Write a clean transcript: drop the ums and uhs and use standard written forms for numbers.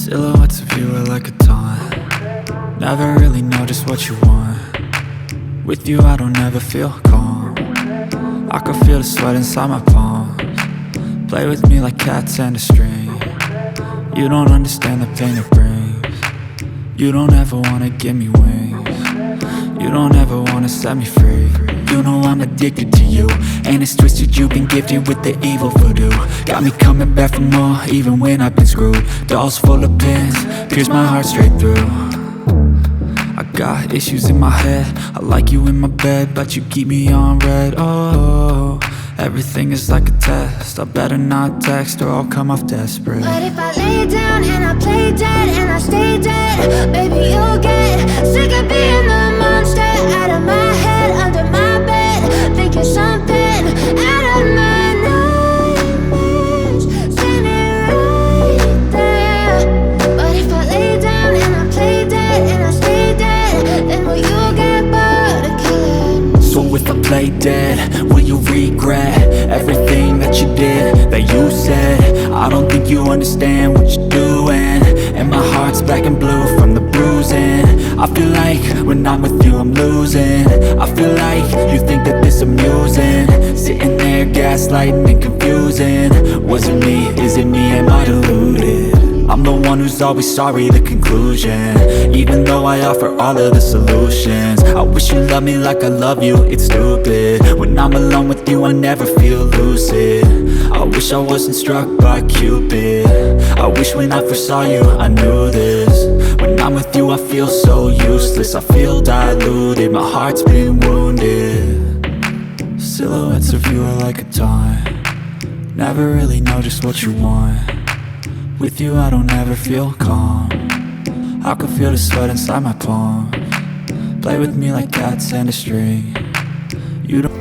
Silhouettes of you are like a taunt. Never really know just what you want. With you I don't ever feel calm. I can feel the sweat inside my palms. Play with me like cats and a string. You don't understand the pain it brings. You don't ever wanna give me wings. You don't ever wanna set me free. You know I'm addicted to you, and it's twisted, you've been gifted with the evil voodoo. Got me coming back for more, even when I've been screwed. Dolls full of pins, pierce my heart straight through. I got issues in my head, I like you in my bed, but you keep me on red. Oh, everything is like a test, I better not text or I'll come off desperate. But if I lay down and I play dead and I stay dead, baby you'll get sick of being the monster out of my head, under my bed, thinking something out of my nightmares, standing right there. But if I lay down and I play dead and I stay dead, then will you get bored of killing? So if I play dead, will you regret everything that you did, that you said? I don't think you understand what you're doing, and my heart's black and blue from the bruising. I feel like when I'm with you I'm losing. I feel like you think that this amusing, sitting there gaslighting and confusing. Was it me? Is it me? Am I deluded? I'm the one who's always sorry, the conclusion, even though I offer all of the solutions. I wish you loved me like I love you, it's stupid. When I'm alone with you I never feel lucid. I wish I wasn't struck by Cupid. I wish when I first saw you I knew this. When I'm with you I feel so useless, I feel diluted, my heart's been wounded. Silhouettes of you are like a taunt. Never really know just what you want. With you I don't ever feel calm. I can feel the sweat inside my palms. Play with me like cats and a string. You don't